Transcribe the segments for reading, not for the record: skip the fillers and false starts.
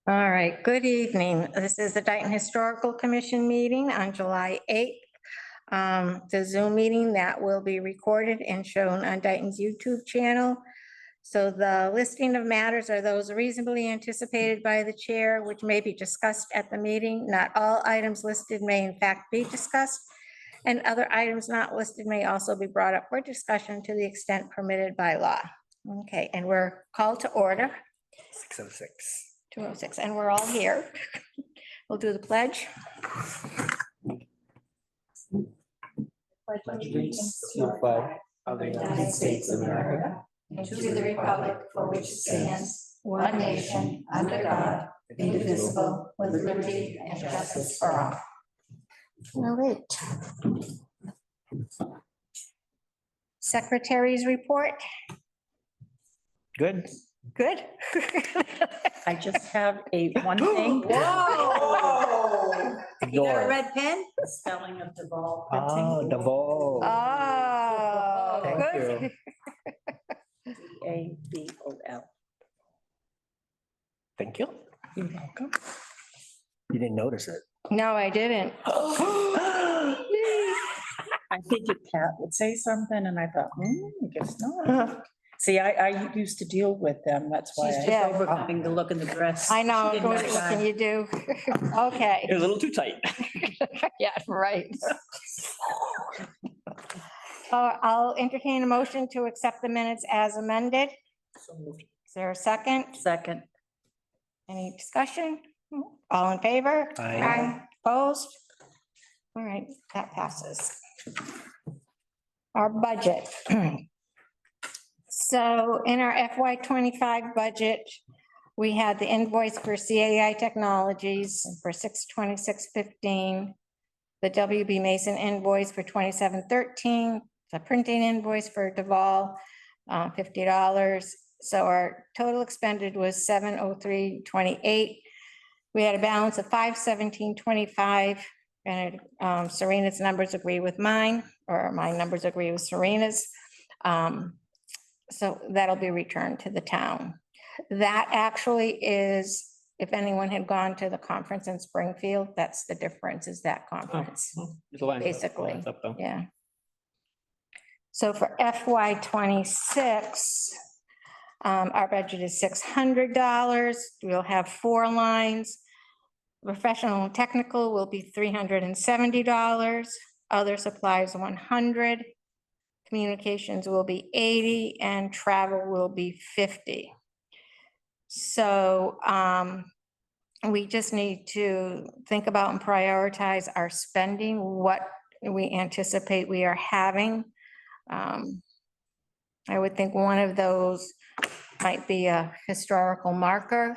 All right, good evening. This is the Dayton Historical Commission meeting on July 8th. The Zoom meeting that will be recorded and shown on Dayton's YouTube channel. So the listing of matters are those reasonably anticipated by the chair, which may be discussed at the meeting. Not all items listed may in fact be discussed, and other items not listed may also be brought up for discussion to the extent permitted by law. Okay, and we're called to order. 6:06. 2:06, and we're all here. We'll do the pledge. Pledge allegiance to the flag of the United States of America and to the republic for which it stands, one nation, under God, indivisible, with liberty and justice for all. All right. Secretary's report. Good. Good. I just have one thing. Whoa. You got a Ignore. red pen? The spelling of Deval. Oh, the ball. Oh, Thank good. Deval. Thank you. You're welcome. You didn't notice it. No, I didn't. I figured Pat would say something and I thought, I guess not. See, I used to deal with them. That's why. She's I- dead. Overcoming the look in the dress. I know, She didn't what have can time. you do? Okay, It was a little too tight. yeah, right. I'll entertain a motion to accept the minutes as amended. Is there a second? Second. Any discussion? All in favor? Aye. Opposed? All right, that passes. Our budget. So in our FY '25 budget, we had the invoice for CAI Technologies for $626.15, the WB Mason invoice for $27.13, the printing invoice for Deval, $50. So our total expended was $703.28. We had a balance of $517.25, and Serena's numbers agree with mine, or my numbers agree with Serena's. So that'll be returned to the town. That actually is, if anyone had gone to the conference in Springfield, that's the difference, is that conference, basically, yeah. So for FY '26, our budget is $600. We'll have 4 lines. Professional and technical will be $370. Other supplies, $100. Communications will be $80 and travel will be $50. So we just need to think about and prioritize our spending, what we anticipate we are having. I would think one of those might be a historical marker,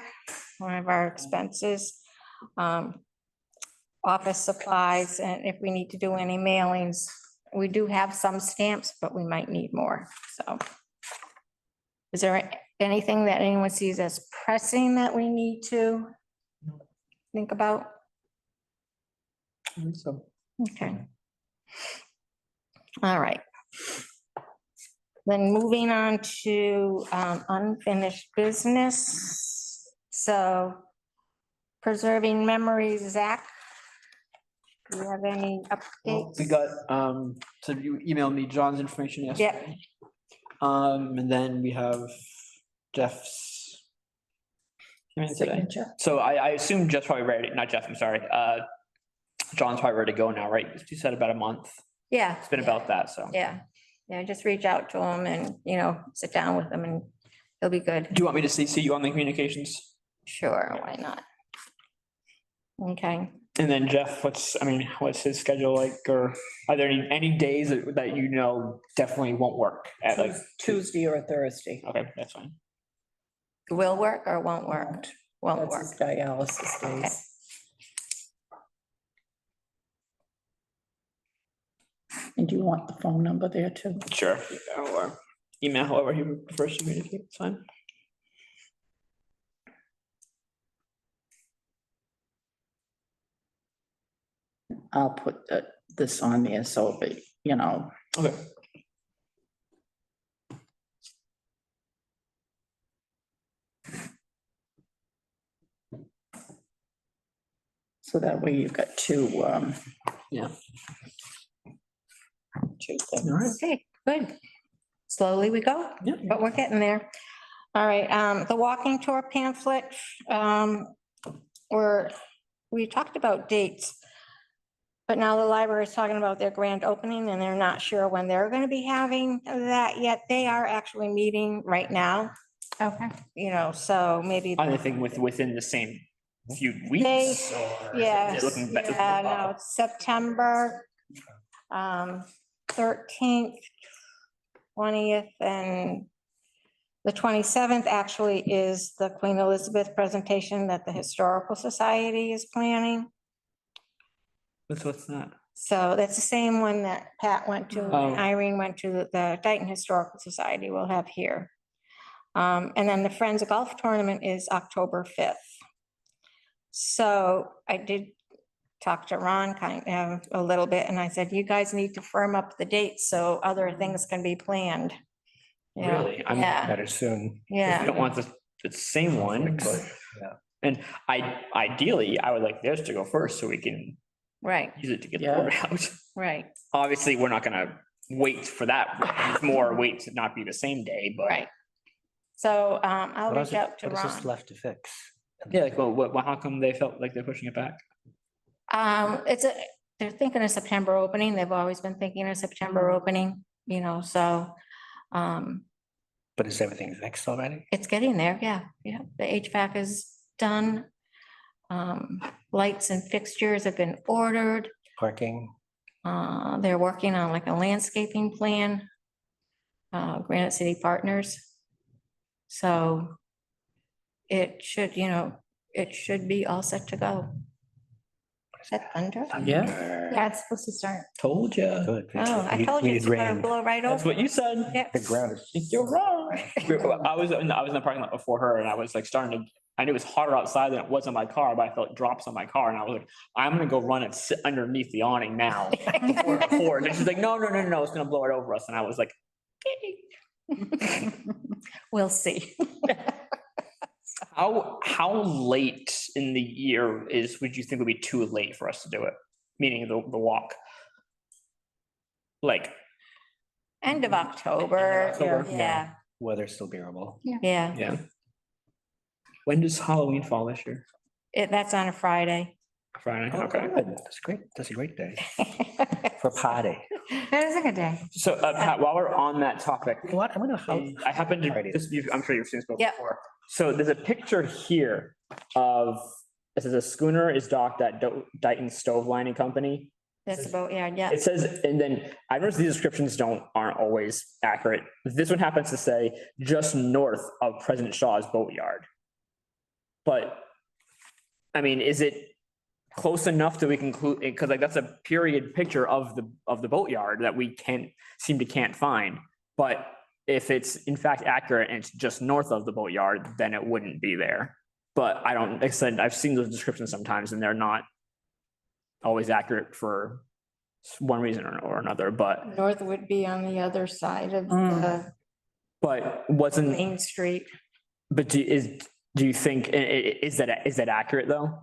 one of our expenses. Office supplies, and if we need to do any mailings, we do have some stamps, but we might need more, so. Is there anything that anyone sees as pressing that we need to think about? So Okay. All right. Then moving on to unfinished business. So preserving memories, Zach. Do you have any updates? We got, so you emailed me John's information yesterday. And then we have Jeff's. came in today. Signature. So I assume Jeff's probably ready, not Jeff, I'm sorry. John's probably ready to go now, right? You said about a month. Yeah. It's been about that, so. Yeah, just reach out to him and, sit down with him and he'll be good. Do you want me to CC you on the communications? Sure, why not? Okay, And then Jeff, what's his schedule like, or are there any days that definitely won't work at like? Tuesday or Thursday. Okay, that's fine. will work or won't work? Won't That's work. his dialysis Okay. days. And do you want the phone number there too? Sure. Or email, however he prefers to communicate, it's fine. I'll put this on there so that, Okay. So that way you've got two, Yeah. two All things. right. Okay, good. Slowly we go, Yeah. but we're getting there. All right, the walking tour pamphlet, we talked about dates. But now the library is talking about their grand opening and they're not sure when they're gonna be having that yet. They are actually meeting right now, Okay. you know, so maybe. I think within the same few They- weeks or. is Yes, it looking better? yeah, no, it's September 13th, 20th, and the 27th actually is the Queen Elizabeth presentation that the Historical Society is planning. What's that? So that's the same one that Pat went to, Oh. and Irene went to, the Dayton Historical Society will have here. And then the Friends of Golf Tournament is October 5th. So I did talk to Ron kind of a little bit, and I said, you guys need to firm up the dates so other things can be planned. You know, Really? I'm Yeah, Better soon. I yeah, don't want the same one, but. Yeah. And ideally, I would like theirs to go first so we can right, use it to get the Yeah. word out. right, Obviously, we're not gonna wait for that. It's more wait to not be the same day, but. right. So I'll What reach out to What is this Ron. left to fix? Yeah, like, how come they felt like they're pushing it back? They're thinking of September opening. They've always been thinking of September opening, you know, so But is everything fixed already? it's getting there. Yeah, yeah. The HVAC is done. Lights and fixtures have been ordered. Parking? They're working on like a landscaping plan. Granite City Partners. So it should, you know, it should be all set to go. Is that thunder? Yeah. Yeah, it's supposed to start. Told ya. Good. Oh, I We- told we you need it's gonna rain. blow right That's over. what you said. Yeah. The ground is. You're wrong. I was in the parking lot before her and I was like starting to, I knew it was hotter outside than it was in my car, but I felt drops on my car and I was like, I'm gonna go run and sit underneath the awning now. before it pours. And she's like, no, it's gonna blow right over us. And I was like, We'll see. how late in the year would you think would be too late for us to do it? Meaning the walk? Like, End of October, October, yeah, Weather's still bearable. yeah. yeah. When does Halloween fall this year? That's on a Friday. Friday, Oh, okay. good. That's great. That's a great day for a party. That is a good day. So Pat, while we're on that topic, You know what? I'm gonna. I happened to, Friday. I'm sure you've seen this book Yep. before. So there's a picture here of, it says a schooner is docked at Dayton Stove Lining Company. That's about, yeah. It says, and then I noticed these descriptions aren't always accurate. This one happens to say just north of President Shaw's boatyard. But, I mean, is it close enough that we can include, because like that's a period picture of the boatyard that we can't find. But if it's in fact accurate and it's just north of the boatyard, then it wouldn't be there. But I don't, like I said, I've seen those descriptions sometimes and they're not always accurate for one reason or another, but North would be on the other side of Mm. the wasn't, Main Street. but do you think, is that accurate though?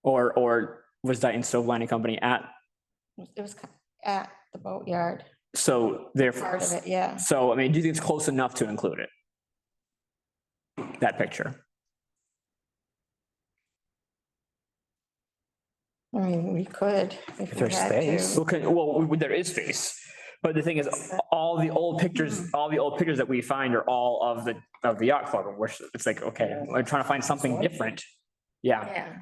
Or was Dayton Stove Lining Company It was at the boatyard, so therefore, part of it, yeah. so I mean, do you think it's close enough to include it? That picture? I mean, we could. If we there's had to. space. Okay, well, there is space, but the thing is, all the old pictures that we find are all of the yacht club, and it's like, okay, we're trying to find something different. Yeah, Yeah,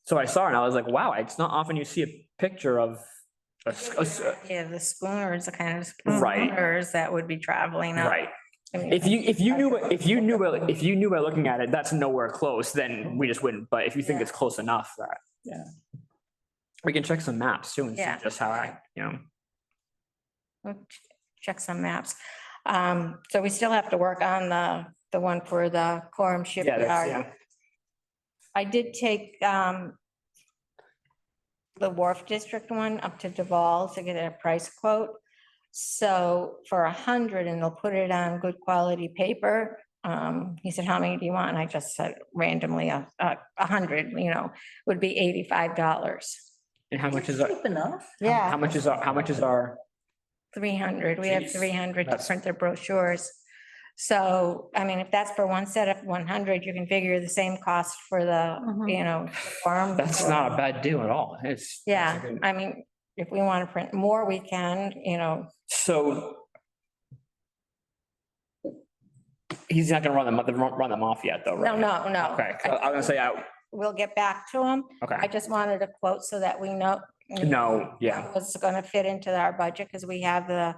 so I saw it and I was like, wow, it's not often you see a picture of yeah, the schooners, the kind of Right. schooners that would be traveling up. right. I mean, If you knew by looking at it, that's nowhere close, then we just wouldn't. But if you think Yeah. it's close enough, that. Yeah. We can check some maps too and see Yeah. just how we'll check some maps. So we still have to work on the one for the Quorum Yeah, that's, Shipyard. I did take the Wharf District one up to Duval to get a price quote. So for 100, and they'll put it on good quality paper, he said, how many do you want? And I just said randomly, 100, would be $85. And how much is our, Cheap enough. Yeah. how much is our, 300, we have Jeez, 300 to that's- print their brochures. So, I mean, if that's for one set of 100, you can figure the same cost for the, Mhm. farm. that's not a bad deal at all. It's. Yeah, I mean, if we want to print more, we can, So. He's not gonna run them off yet, though, no, right? no. Okay, I was gonna say, We'll get back to them. I okay, just wanted a quote so that we know. no, yeah, What's gonna fit into our budget, because we have the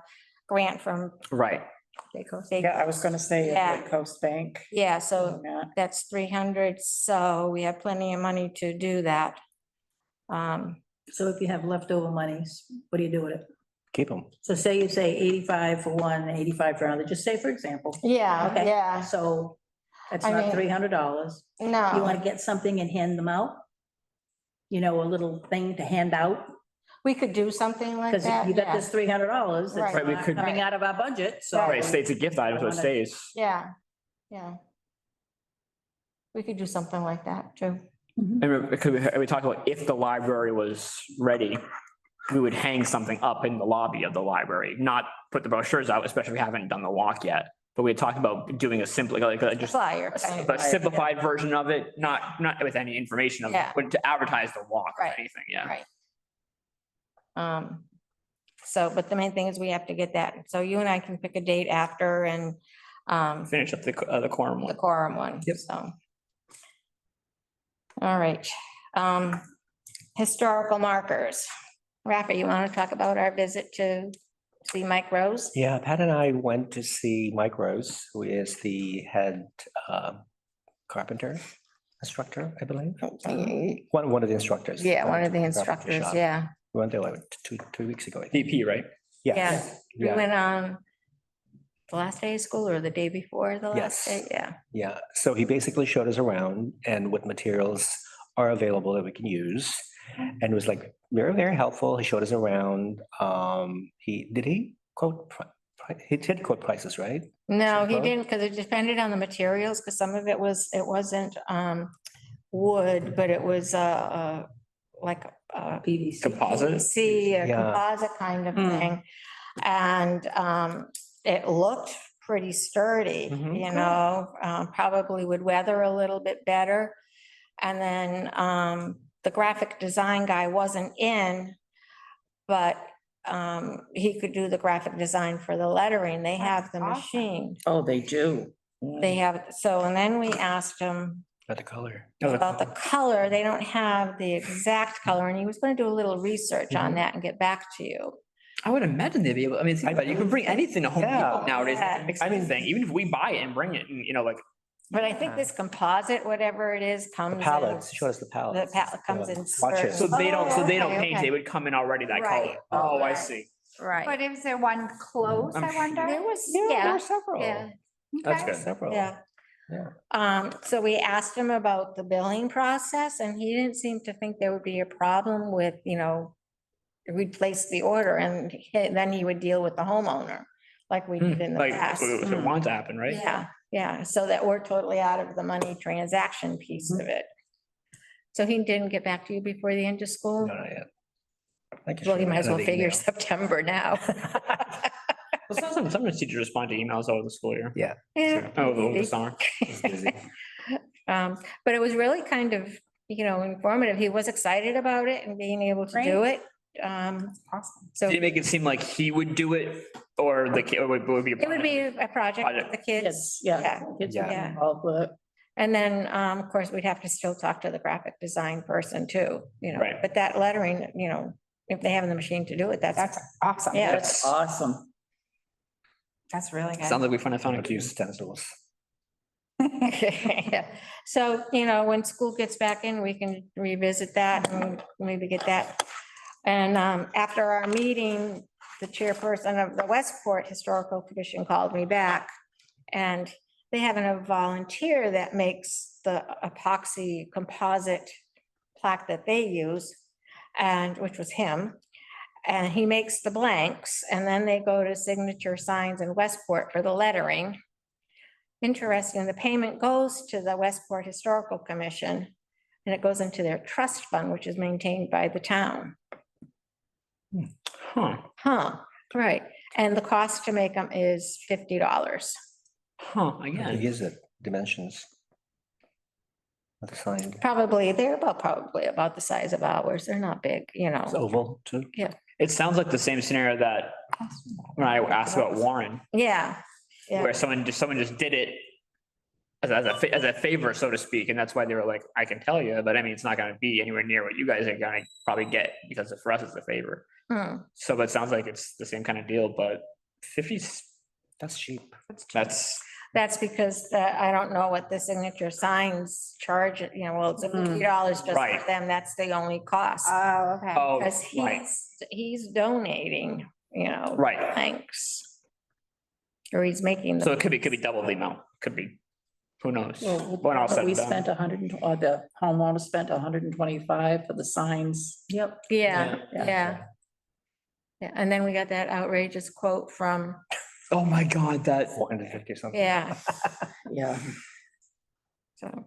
grant from. right. Yeah, I was gonna say Yeah. Coast Bank. Yeah, so Yeah. that's 300, so we have plenty of money to do that. So if you have leftover monies, what do you do with it? Keep them. So say you say 85 for one, 85 for another, just say for example. Yeah, Okay. yeah, So that's I not mean- $300. You want no, to get something and hand them out? A little thing to hand out, we could do something like because that, you got yeah, this $300 that's Right, we not could- coming out of our budget, so. Right, it stays a gift item, so it wanna- stays. yeah, yeah. We could do something like that too. And we talked about if the library was ready, we would hang something up in the lobby of the library, not put the brochures out, especially if we haven't done the walk yet. But we had talked about doing a simple, like just Flyer. a simplified version of it, not with any information of, Yeah. but to advertise the walk or Right. anything, yeah. Right. So, but the main thing is we have to get that. So you and I can pick a date after and, Finish up the quorum the one. quorum one, Yep. so. All right, historical markers. Rafa, you want to talk about our visit to see Mike Rose? Yeah, Pat and I went to see Mike Rose, who is the head carpenter instructor, I believe. One of the instructors. Yeah, one of the Carpenter instructors, shop. yeah, We went there like 2 weeks ago. I think. DP, right? yeah. Yes, We yeah, went on the last day of school or the day before the last Yes. day, yeah. yeah. So he basically showed us around and what materials are available that we can use. And was like very, very helpful. He showed us around. He quote, he did quote prices, right? No, he Well- didn't, because it depended on the materials, because some of it wasn't wood, but it was like a PVC. Composite? PVC, a Yeah. composite kind of Hmm. thing. And it looked pretty sturdy, Mhm. probably would weather a little bit better. And then the graphic design guy wasn't in, but he could do the graphic design for the lettering. They have the That's awesome. machine. Oh, they do. They have, so, and then we asked him About the color. about the color. They don't have the exact color, and he was gonna do a little research on Mhm. that and get back to you. I would imagine they'd be able, I mean, think about it, you can bring anything to Home Yeah. Depot nowadays, Yeah. fix anything, even if we buy it and bring it, and like, But I think this composite, whatever it is, The comes in. palettes, he showed us the palettes. palette comes in Watches. so certain- they don't Oh, paint, okay. they would come in already that Right. color. Oh, I Right. see. Right. But is there one close, I'm I sure- wonder? There was, There yeah, were several. yeah, That's Okay. good. Several. yeah. Yeah. So we asked him about the billing process, and he didn't seem to think there would be a problem with, we'd place the order and then he would deal with the homeowner, like we did in the Like, past. that's what wants to happen, right? Yeah, yeah, so that we're totally out of the money transaction piece of it. So he didn't get back to you before the end of school? No, not yet. I can Well, show you might as well another figure email. September now. Well, sometimes teachers respond to emails over the school year. Yeah. Over the maybe. summer. It's busy. But it was really kind of, informative. He was excited about it and being able to do it. Awesome. So Did he make it seem like he would do it or the kid, or would be? it would be a project with Project. the kids. Kids, yeah. Yeah. Kids would be Yeah. involved with it. And then, of course, we'd have to still talk to the graphic design person too, Right. but that lettering, if they have the machine to do it, that's, That's awesome. Yeah. That's awesome. That's really good. Sounds like we found I a don't use stencils. yeah. So, when school gets back in, we can revisit that and maybe get that. And after our meeting, the chairperson of the Westport Historical Commission called me back. And they have a volunteer that makes the epoxy composite plaque that they use, and which was him. And he makes the blanks, and then they go to Signature Signs in Westport for the lettering. interesting, the payment goes to the Westport Historical Commission and it goes into their trust fund, which is maintained by the town. Huh, Huh, right. And the cost to make them is $50. huh, How big again. is it? Dimensions? Of the sign. Probably, they're probably about the size of ours. They're not big, you It's know. oval too. It sounds like the same scenario that when I asked about Warren, Yeah, yeah. where someone just did it as a favor, so to speak, and that's why they were like, I can tell you, but I mean, it's not gonna be anywhere near what you guys are gonna probably get, because for us, it's a favor. Hmm. So, but it sounds like it's the same kind of deal, but 50's, That's cheap. that's, That's because I don't know what the signature signs charge, you know, well, it's $50 just for Right. them. That's the only cost. Oh, okay. oh, Because right, he's donating, you know. Right. Thanks. Or he's making. so it could be double the amount, could be, who knows? Well, When all said we and done. spent 100, or the homeowner spent 125 for the signs. Yep, yeah, Yeah. yeah. Yeah, and then we got that outrageous quote from, Oh my God, that, 450 or something. yeah, Yeah, so,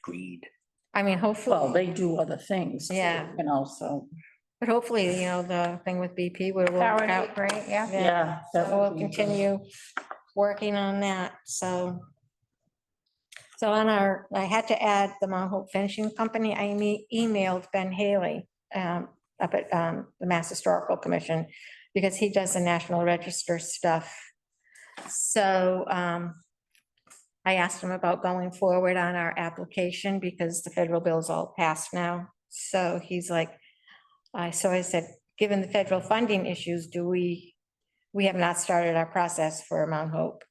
Greed. I mean, well, hopefully, they do other things. too, Yeah. You know, so, but hopefully, you know, the thing with BP will work That would out. be great, yeah. yeah. So that would we'll be- continue working on that, so. So on our, I had to add the Mount Hope Finishing Company. I emailed Ben Haley up at the Mass Historical Commission because he does the National Register stuff. So I asked him about going forward on our application because the federal bill's all passed now. So he's like, so I said, given the federal funding issues, we have not started our process for Mount Hope.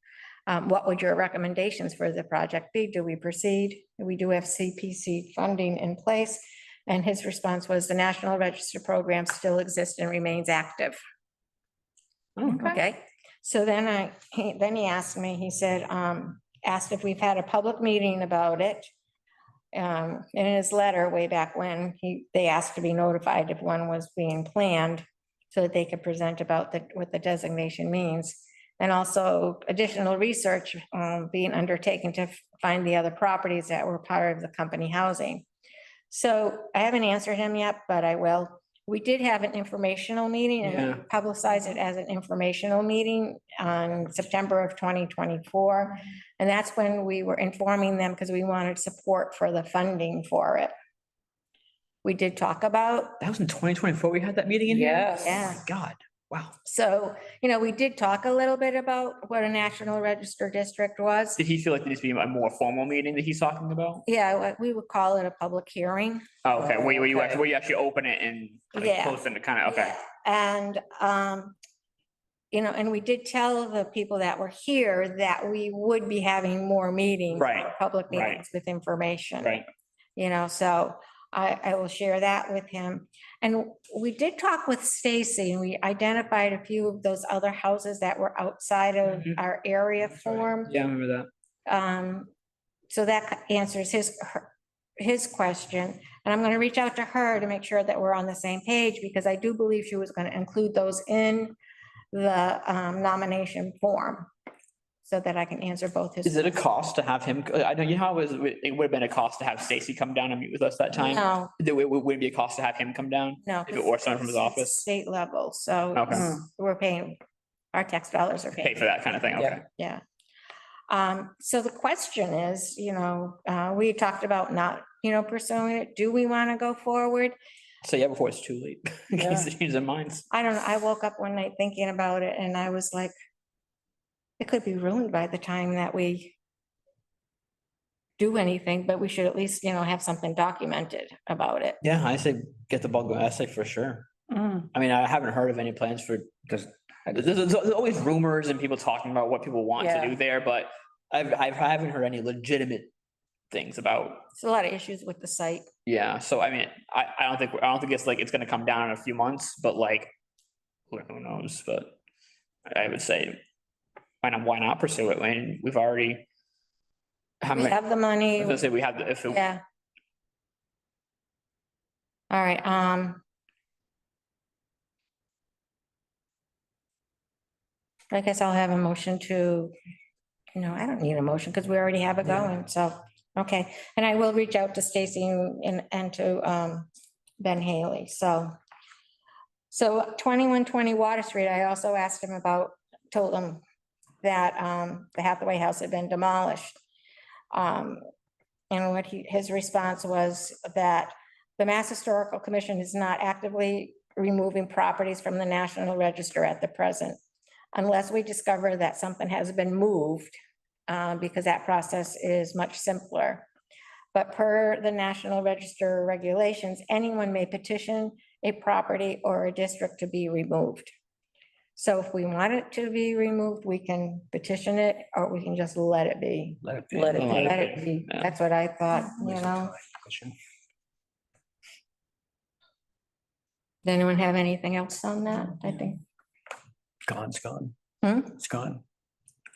What would your recommendations for the project be? Do we proceed? We do have CPC funding in place. And his response was the National Register program still exists and remains active. Okay, so then he asked me, he said, asked if we've had a public meeting about it. In his letter way back when, they asked to be notified if one was being planned so that they could present about what the designation means. And also additional research being undertaken to find the other properties that were part of the company housing. So I haven't answered him yet, but I will. We did have an informational meeting and Yeah. we publicized it as an informational meeting on September of 2024. And that's when we were informing them because we wanted support for the funding for it. We did talk about, that was in 2024, we had that meeting in here? Yes. Yeah. Oh my God, wow. so, you know, we did talk a little bit about what a National Register district was. Did he feel like there needs to be a more formal meeting that he's talking about? Yeah, we would call it a public hearing. Oh, okay, where you Okay. actually, open it and like, Yeah. post it kind of, okay. And, you know, and we did tell the people that were here that we would be having more meetings. Right, Public right. meetings with information. Right, You know, so I will share that with him. And we did talk with Stacy and we identified a few of those other houses that were outside of Mhm. our area form. yeah, I remember that. So that answers his question. And I'm gonna reach out to her to make sure that we're on the same page because I do believe she was gonna include those in the nomination form. So that I can answer both his. Is it a cost to have him, I know, you know how it would have been a cost to have Stacy come down and meet with us that time? No, Would it be a cost to have him come down? no. If it were someone from his it's office? State level, so Okay. we're paying, our tax dollars are Pay paying. for that kind of thing, okay. Yeah. So the question is, you know, we talked about not, you know, pursuing it. Do we want to go forward? So yeah, before it's too late, in case they change their minds. I don't know. I woke up one night thinking about it and I was like, it could be ruined by the time that we do anything, but we should at least, you know, have something documented about it. Yeah, I say get the ball going, I say for sure. Mm. I mean, I haven't heard of any plans for, Does, there's always rumors and people talking about what people want to Yeah. do there, but I haven't heard any legitimate things about, There's a lot of issues with the site. yeah, so I mean, I don't think it's like, it's gonna come down in a few months, but like, who knows, but I would say, why not pursue it when we've already. How We many, have the I money. was gonna say, we have, if, it- Yeah. All right, I guess I'll have a motion to I don't need a motion because we already have it going, so, okay. And I will reach out to Stacy and to Ben Haley, so. So 2120 Water Street, I also asked him about, told him that the Hathaway House had been demolished. And what his response was that the Mass Historical Commission is not actively removing properties from the National Register at the present, unless we discover that something has been moved, because that process is much simpler. But per the National Register regulations, anyone may petition a property or a district to be removed. So if we want it to be removed, we can petition it, or we can just let it be. Let it be. Let it be. Let it be. Yeah. That's what I thought, Does anyone have anything else on that? I think. It's gone. Hmm? It's gone.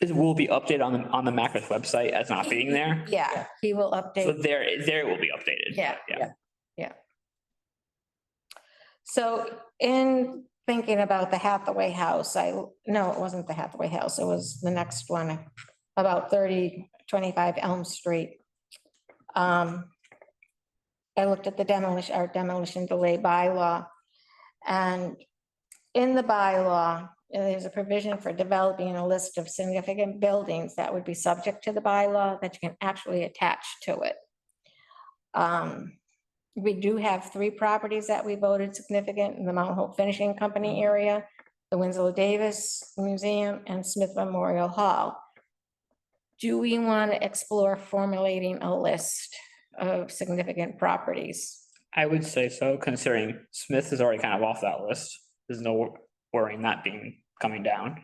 Will be updated on the Macros website as not being there. Yeah, he will So update. there it will be updated. Yeah. Yeah. So in thinking about the Hathaway House, no, it wasn't the Hathaway House. It was the next one, about 3025 Elm Street. I looked at the our demolition delay bylaw. And in the bylaw, there's a provision for developing a list of significant buildings that would be subject to the bylaw that you can actually attach to it. We do have 3 properties that we voted significant in the Mount Hope Finishing Company area, the Winslow Davis Museum, and Smith Memorial Hall. Do we want to explore formulating a list of significant properties? I would say so, considering Smith is already kind of off that list. There's no worrying that coming down.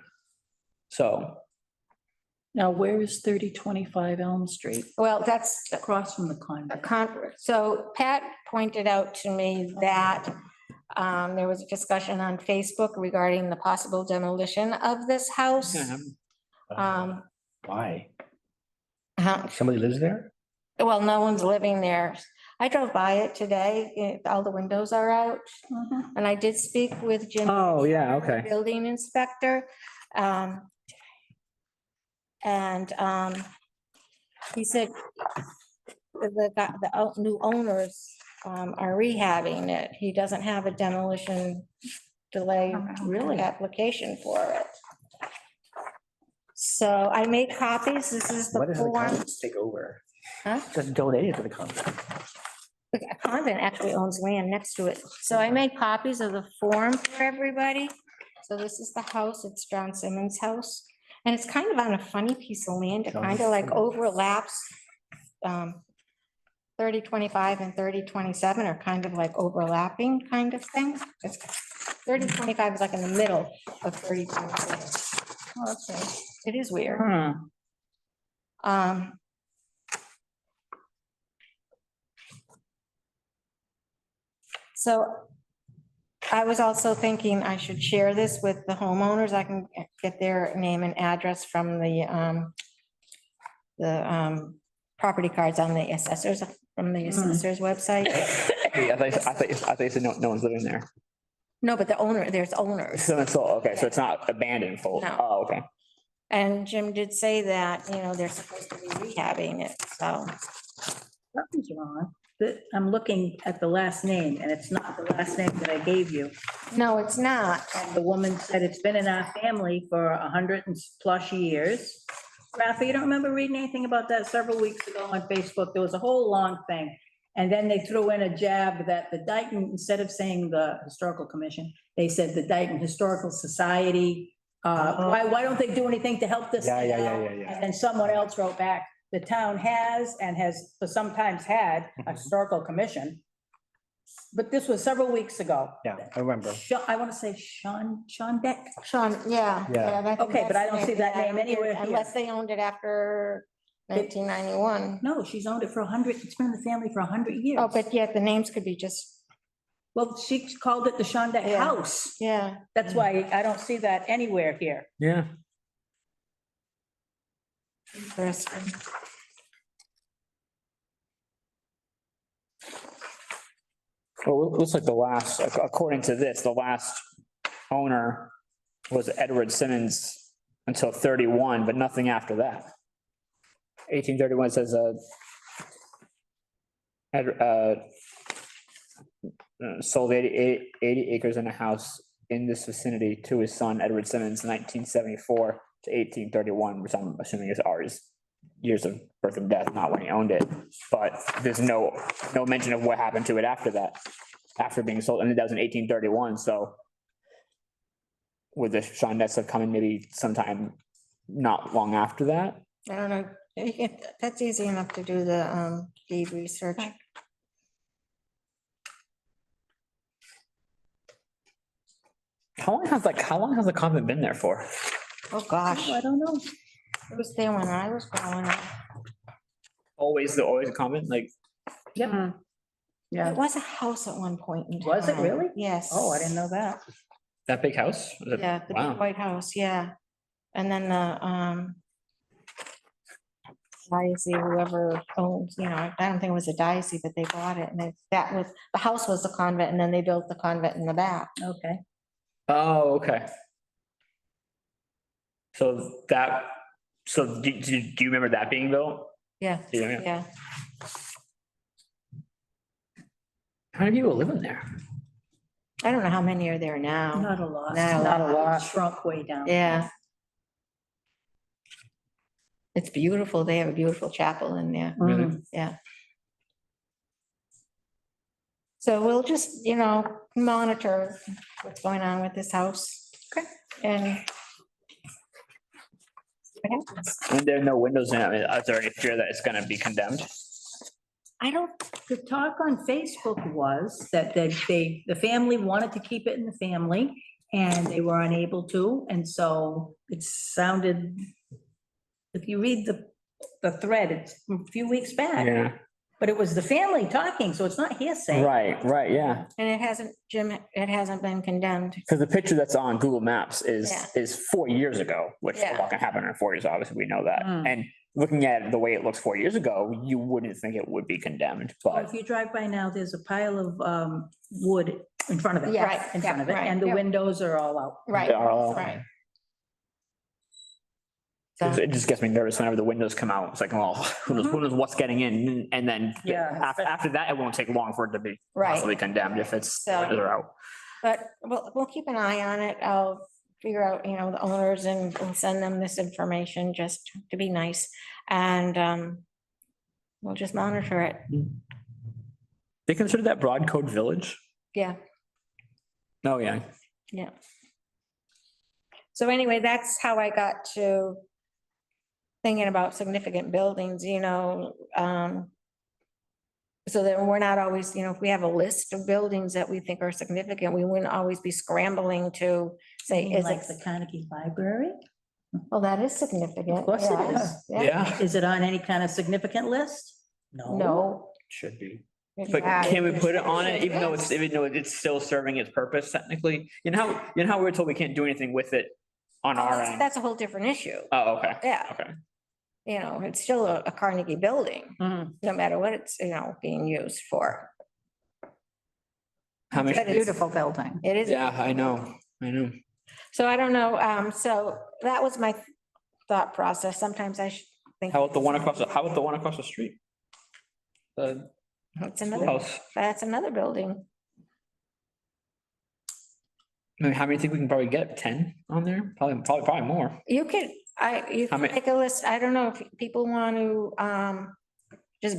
So Now, where is 3025 Elm Street? Well, that's Across from the a convent. so Pat pointed out to me that there was a discussion on Facebook regarding the possible demolition of this house. Why? Uh, Somebody lives there? Well, no one's living there. I drove by it today. All the windows are out. And I did speak with Jim. Oh, yeah, okay. Building inspector. He said the new owners are rehabbing it. He doesn't have a demolition delay Really? application for it. So I made copies. This is the What does the form. convent take over? Huh? Just donate it to the convent. The convent actually owns land next to it. So I made copies of the form for everybody. So this is the house. It's John Simmons' house. And it's kind of on a funny piece of land. It John kind of like Simmons. overlaps. 3025 and 3027 are kind of like overlapping kind of thing. 3025 is like in the middle of 3026. Oh, okay. It is weird. Hmm. So I was also thinking I should share this with the homeowners. I can get their name and address from the property cards on the assessors, from the assessors website. I thought you said no one's living there. No, but there's owners. So it's all, okay, so it's not abandoned full. No. Oh, okay. And Jim did say that, they're supposed to be rehabbing it, so. Something's wrong. I'm looking at the last name and it's not the last name that I gave you. No, it's not. And the woman said it's been in our family for 100+ years. Rafa, you don't remember reading anything about that several weeks ago on Facebook? There was a whole long thing. And then they threw in a jab that the Dayton, instead of saying the Historical Commission, they said the Dayton Historical Society. Why don't they do anything to help this? Yeah. And then someone else wrote back, the town has and has for sometimes had a historical commission. But this was several weeks ago. Yeah, I remember. I want to say Sean Deck. Sean, yeah. Yeah. I think Okay, but that's I don't the see that Yeah, name anywhere here. Unless they owned it after 1991. No, she's owned it for 100, it's been in the family for 100 years. Oh, but yeah, the names could be just, Well, she called it the Sean Deck Yeah. House. yeah. That's why I don't see that anywhere here. Yeah. Interesting. Well, it looks like according to this, the last owner was Edward Simmons until 31, but nothing after that. 1831 says, sold 80 acres and a house in this vicinity to his son Edward Simmons, 1974 to 1831, which I'm assuming is ours. Years of birth and death, not when he owned it, but there's no mention of what happened to it after that, after being sold, and that was in 1831, so. Would the Shaunettes have come in maybe sometime not long after that? I don't know. That's easy enough to do the deed research. How long has the convent been there for? Oh, gosh. I don't know. It was there when I was growing up. Always a convent, like, Yep. Yeah. It was a house at one point in time. Was it really? Yes. Oh, I didn't know that. that big house? Was it- Yeah, the big Wow. White House, yeah. And then the diocese, whoever owns, I don't think it was a diocese, but they bought it, and the house was the convent, and then they built the convent in the back. Okay. Oh, okay. So do you remember that being built? Yeah, Yeah. yeah. How many people live in there? I don't know how many are there now. Not a lot. Not a lot. Shrunk way down. Yeah. It's beautiful. They have a beautiful chapel in there. Really? Mhm. Yeah. So we'll just, monitor what's going on with this house. Okay. And what happens? And there are no windows in it. I mean, is there any fear that it's gonna be condemned? I don't, The talk on Facebook was that the family wanted to keep it in the family and they were unable to. And so it sounded, if you read the thread, it's from a few weeks back, Yeah, but it was the family talking, so it's not hearsay. right, yeah. and it hasn't, Jim, it hasn't been condemned. Because the picture that's on Google Maps Yeah. is 4 years ago, which a Yeah. lot can happen in 4 years, obviously, we know that. Mm. And looking at it the way it looks 4 years ago, you wouldn't think it would be condemned, Well, but if you drive by now, there's a pile of wood in front of it. Yeah, Right. In front of it, right, and the yeah. windows are all out. Right, Oh. right. it just gets me nervous whenever the windows come out. It's like, well, who knows what's getting in? And then Yeah. after that, it won't take long for it to be Right. possibly condemned if it's So- they're out. But we'll keep an eye on it. I'll figure out, the owners and we'll send them this information just to be nice. And we'll just monitor it. They consider that Broad Code Village? Yeah, Oh, yeah. yeah. So anyway, that's how I got to thinking about significant buildings, so that we're not always, if we have a list of buildings that we think are significant, we wouldn't always be scrambling to say, is Like it, the Carnegie Library? well, that is significant. Of course it yeah, is. yeah. Yeah. Is it on any kind of significant list? No. Should be. But Yeah. can we put it on it, even though it's still serving its purpose technically? You know how we're told we can't do anything with it on Oh, our that's- end? That's a whole different issue. Oh, okay. Yeah, Okay. it's still a Carnegie building, Mhm. no matter what it's, being used for. How many? But it's- Beautiful building. It is. Yeah, I know. So I don't know, so that was my thought process. Sometimes I should think. How about the one across the street? The It's school another, house. that's another building. I mean, how many think we can probably get? 10 on there? Probably more. You could, you How can many- make a list. I don't know if people want to, just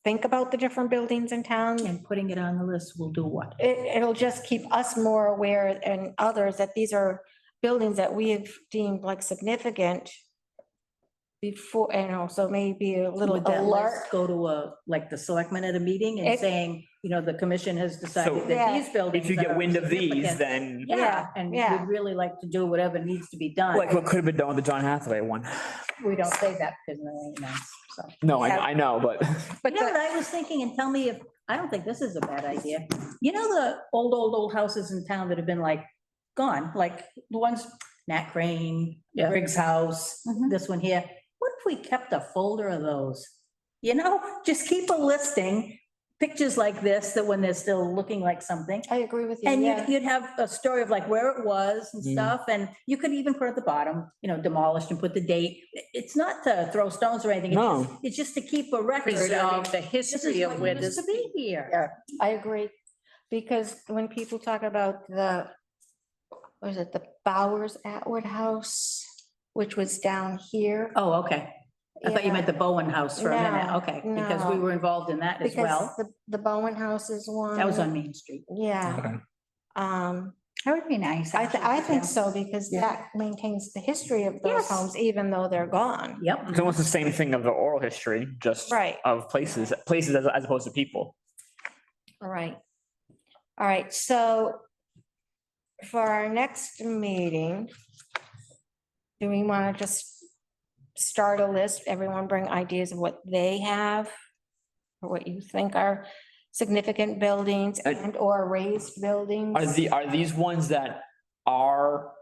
think about the different buildings in town. And putting it on the list will do what? It'll just keep us more aware and others that these are buildings that we have deemed like significant before, so maybe a little Would that alert. list go to like the selectmen at a meeting and It- saying, the commission has So- decided that Yeah. these buildings. If you get are wind of these, significant. then Yeah, and yeah. we'd really like to do whatever needs to be done. like what could have been done with the John Hathaway one? We don't say that because it ain't nice, so. No, Yeah. I know, but But You know what the- I was thinking, and tell me if, I don't think this is a bad idea. The old houses in town that have been like gone, like the ones, Nat Crane, Yeah. Briggs House, Mhm. this one here. What if we kept a folder of those? Just keep a listing pictures like this, that when they're still looking like something. I agree with you, And yeah. you'd have a story of like where it was and Mm. stuff, and you could even put at the bottom, demolished and put the date. It's not to throw stones or anything. No. It's just to keep a record Preserve of the this is history of what where used this. to be here. Yeah, I agree. Because when people talk about what is it, the Bowers Atwood House, which was down here. Oh, okay. I thought you meant the Bowen House for a minute. No, Okay, because we no. were involved in that as Because well. the Bowen House is one. That was on Main Street. Yeah. Okay. That would be nice. I actually, think yeah. so, because that maintains the history of those Yes. homes, even though they're gone. Yep. It's almost the same thing of the oral history, just Right. of places as opposed to people. All right. All right, so for our next meeting, do we want to just start a list? Everyone bring ideas of what they have, or what you think are significant buildings and or raised buildings? Are these ones that are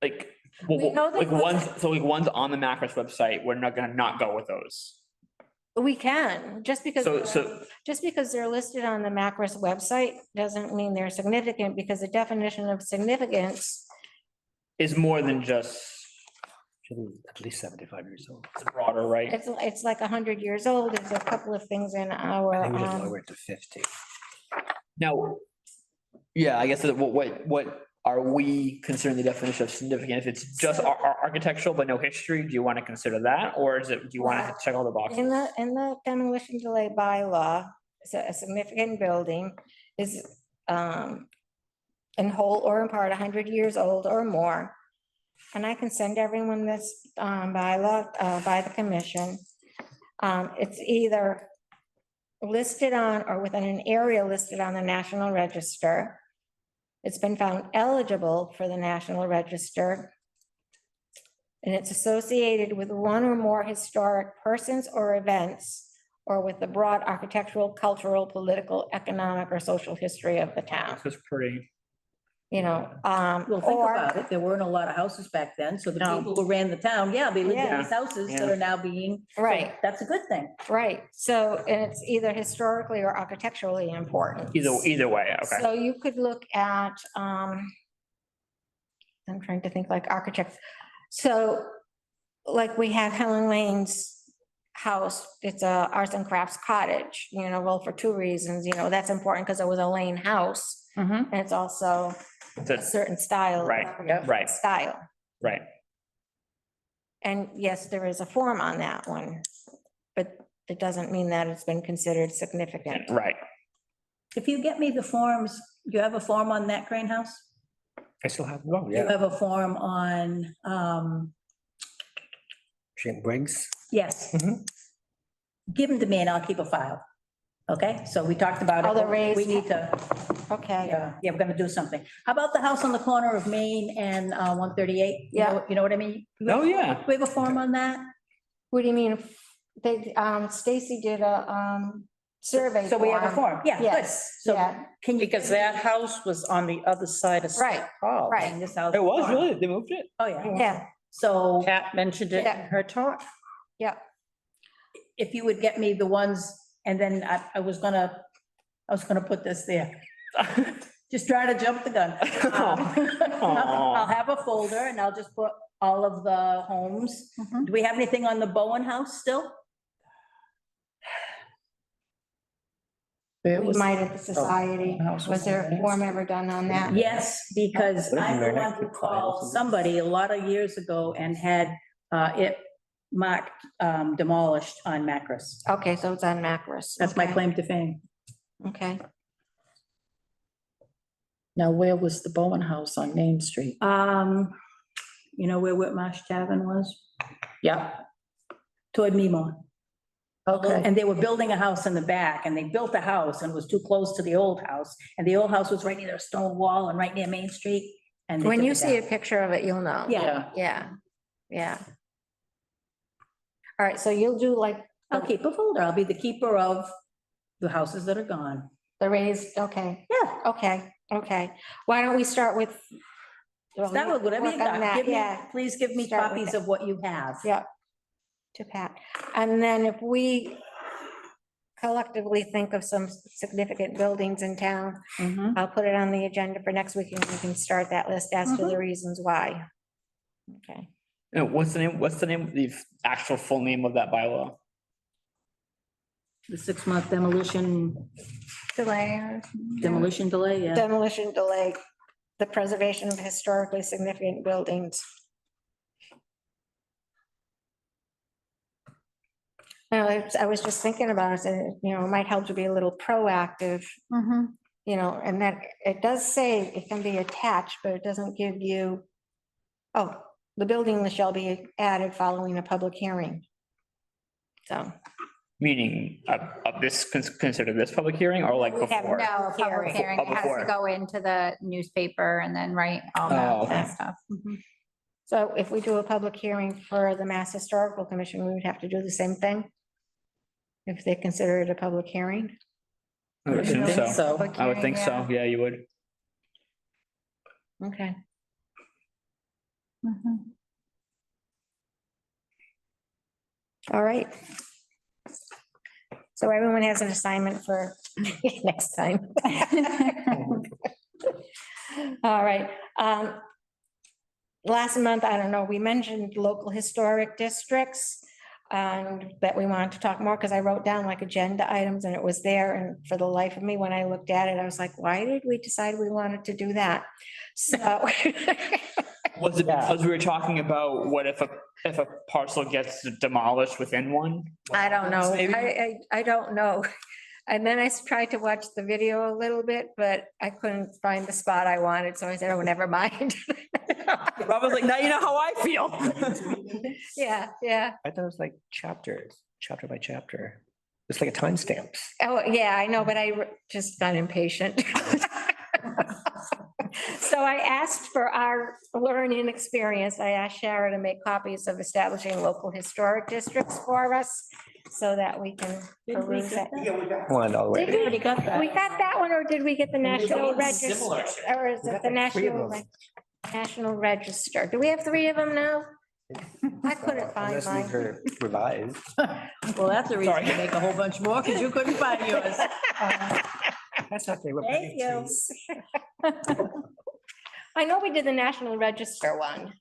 like, We know that like those- ones on the Macros website, we're not gonna not go with those. We can, just because. So Just because they're listed on the Macros website doesn't mean they're significant, because the definition of significance, is more than just Should be at least 75 years old. broader, right? it's like 100 years old. There's a couple of things in our, I think we should lower it to 50. Now, yeah, I guess that what are we considering the definition of significant? If it's just architectural but no history, do you want to consider that? Or do you want to check all the boxes? in the demolition delay bylaw, so a significant building is in whole or in part 100 years old or more. And I can send everyone this bylaw by the commission. It's either listed on or within an area listed on the National Register. It's been found eligible for the National Register. And it's associated with one or more historic persons or events, or with the broad architectural, cultural, political, economic, or social history of the town, It's pretty, Well, think or, about it. There weren't a lot of houses back then, so the No. people who ran the town, yeah, they lived in Yeah. these houses that Yeah. are now being. right, That's a good thing. right. So, and it's either historically or architecturally important. either way, okay. So you could look at, I'm trying to think like architects. So like we have Helen Lane's house, it's a arts and crafts cottage, well, for two reasons, that's important because it was a Lane house. And it's also a certain style. Right, architectural right. Style. Right. And yes, there is a form on that one, but it doesn't mean that it's been considered significant. Right. If you get me the forms, do you have a form on that Crane House? I still have, oh, Do you yeah, have a form on, Shane Briggs. yes. Mhm. Give them to me and I'll keep a file. Okay, so we talked about it. Oh, the We raised- need to, Okay, yeah, we're gonna do something. How about the house on the corner of Main and 138? Yeah. You know what I mean? Oh, yeah. Do we have a form on that? what do you mean? They, Stacy did a, survey. So we have a form, yeah, good. Yes, So yeah, can you? Because that house was on the other side of. Right, Hall. right. And this house. It was really, they moved it? Oh, yeah. yeah, So Pat mentioned it in her talk. yeah. if you would get me the ones, and then I was gonna put this there. Just trying to jump the gun. I'll have a folder and I'll just put all of the homes. Mhm. Do we have anything on the Bowen House still? It We was- might at the society. house Was was there a on the form ever done on that? Yes, because What if I Meredith want to could file call something? somebody a lot of years ago and had it marked demolished on Macris. Okay, so it's on Macris. That's my Okay, claim to fame. Okay, Now, where was the Bowen House on Main Street? You know where Whitmarsh Tavern was? Yeah, Toward Memo. okay. And they were building a house in the back, and they built a house and it was too close to the old house. And the old house was right near a stone wall and right near Main Street. And they when took you it see a down. picture of it, you'll know. Yeah, Yeah, yeah. All right, so you'll do like I'll keep a folder. I'll be the keeper of the houses that are gone. the raised, okay, Yeah, okay. Why don't we start with? start with whatever you Work on got. that, Give me, yeah, please give me Start with copies it. of what you have. Yeah. To Pat. And then if we collectively think of some significant buildings in town. Mhm. I'll put it on the agenda for next week and we can start that list as to the reasons why. Okay, What's the actual full name of that bylaw? The 6-month demolition delay. delay, yeah. Demolition delay, the preservation of historically significant buildings. I was just thinking about it, and, it might help to be a little proactive, and that it does say it can be attached, but it doesn't give you, oh, the building shall be added following a public hearing. So. Meaning consider this public hearing or like We have before? No, a public Hearing. hearing, it has Before. to go into the newspaper and then write all Oh, that okay. stuff. So if we do a public hearing for the Mass Historical Commission, we would have to do the same thing? If they consider it a public hearing? I would assume think so. so. Public I would hearing, think so. Yeah, you would. Okay. All right. So everyone has an assignment for next time. All right. Last month, I don't know, we mentioned local historic districts and that we wanted to talk more because I wrote down like agenda items and it was there. And for the life of me, when I looked at it, I was like, why did we decide we wanted to do that? So. Was it because we were talking about what if a parcel gets demolished within one? I don't know. Maybe? I don't know. And then I tried to watch the video a little bit, but I couldn't find the spot I wanted, so I said, oh, never mind. I was like, now you know how I feel. Yeah, yeah. I thought it was like chapter by chapter. It's like a timestamps. Oh, yeah, I know, but I just got impatient. So I asked for our learning experience. I asked Shara to make copies of establishing local historic districts for us so that we can peruse that. One all the way. Did we? Already got that. We got that one, or did we get the National Register? similar. Or is We it got the like 3 of National, them. National Register? Do we have 3 of them now? I couldn't find Unless these mine. are revised. Well, that's a reason to Sorry. make a whole bunch more, because you couldn't find yours. That's okay. we're Thank ready you. to- I know we did the National Register one.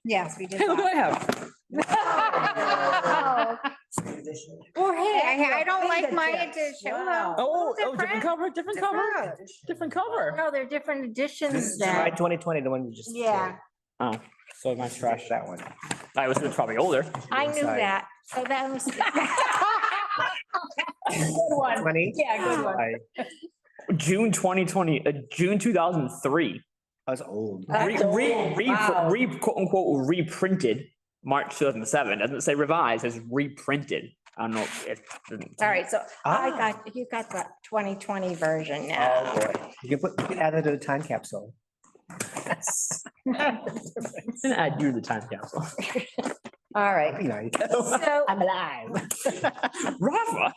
Yes, we did. Hey, look what that. I have. Well, hey, I don't like my Fingertips. edition. Wow. Oh, different different cover, different cover, different cover. no, they're different editions July then. 2020, the one you just. Yeah, Oh, so mine's trash. Trash that one. I was probably older. I knew Inside. that. So that was. Good one. 20? Yeah, good one. June 2020, June 2003. I was old. That's old. Wow. Quote unquote reprinted March 2007. Doesn't say revised, it's reprinted. I don't know. All right, so Ah. you got the 2020 version Oh, now. boy. You can add it to the time capsule. I'm gonna add you to the time capsule. All right, Be nice. so I'm alive. Rafa.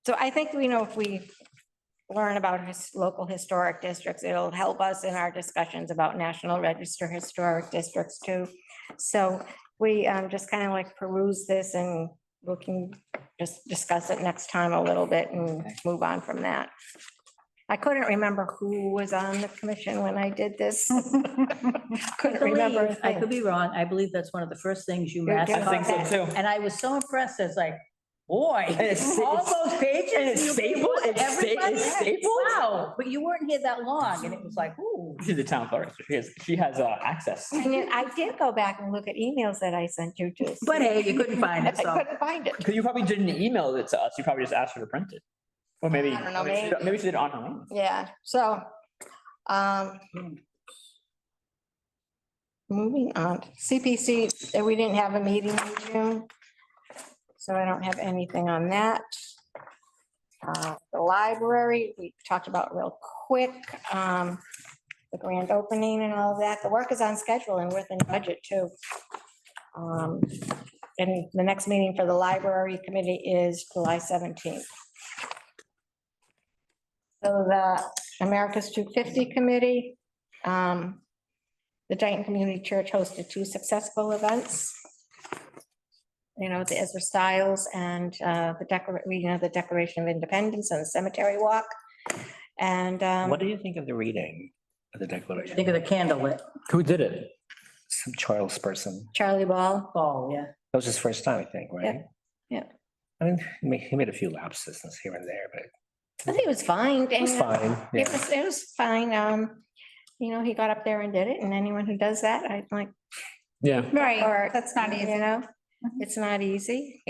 So I think if we learn about local historic districts, it'll help us in our discussions about National Register Historic Districts too. So we just kind of like peruse this and we can just discuss it next time a little bit and move on from that. I couldn't remember who was on the commission when I did this. Couldn't remember. a I thing. could be wrong. I believe that's one of the first things you Yeah, asked. I think about. so, too. And I was so impressed. It's like, boy, it's- all those pages. and it's you stapled? put It's everybody- stapled? Wow, but you weren't here that long and it was like, ooh. She's the town clerk. She has access. And then I did go back and look at emails that I sent you to. But hey, you couldn't find it, I so. couldn't find it. Because you probably didn't email it to us. You probably just asked her to print it. Or maybe, I don't know, maybe she did it on her own. Yeah, so, moving on, CPC, we didn't have a meeting in June. So I don't have anything on that. The library, we talked about real quick, the grand opening and all of that. The work is on schedule and within budget too. And the next meeting for the library committee is July 17th. So the America's 250 committee, the Dayton Community Church hosted 2 successful events. You know, the Ezra Stiles and the Declaration of Independence and the Cemetery Walk. And What do you think of the reading of the Declaration? Think of the candlelit Who did it? Some Charles person. Charlie Ball. ball, yeah. That was his first time, I think, right? Yeah. I mean, he made a few lapses here and there, but I think it was fine. it was fine. It Yeah. was fine. You know, he got up there and did it, and anyone who does that, I'd like, Yeah. or, Right, that's not you easy. know, it's not easy.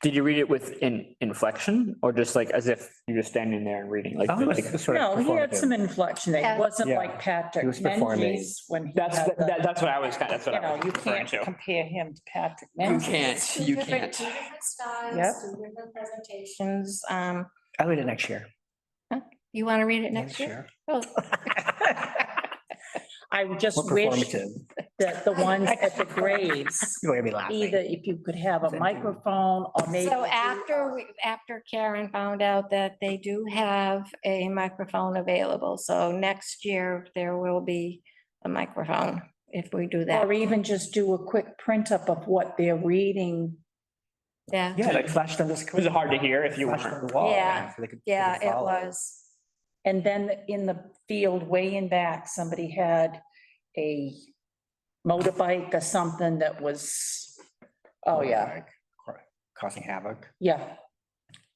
Did you read it with inflection or just like as if you're just standing there and reading? Like, Oh, it was like- sort of No, he had performative. some inflection. Yeah. It wasn't Yeah. like Patrick He was performing. Menzies when he that's, had the, that's what I was kind of, that's what you I know, was you referring can't to. compare him to Patrick You Menzies. can't, you can't. Two different styles, Yep. 2 different presentations. I'll read it next year. You want to read it next year? Oh, I just More wish performative. that the ones at the graves, You're gonna be laughing. either if you could have a microphone or maybe. So after Karen found out that they do have a microphone available, so next year there will be a microphone if we do that. Or even just do a quick print up of what they're reading. Yeah, Yeah, like flashed on the screen. Was it hard to hear if you Flashed on weren't? the wall, Yeah. so they could yeah, it follow. was. And then in the field way in back, somebody had a motorbike or something that was, oh yeah, Causing havoc. yeah.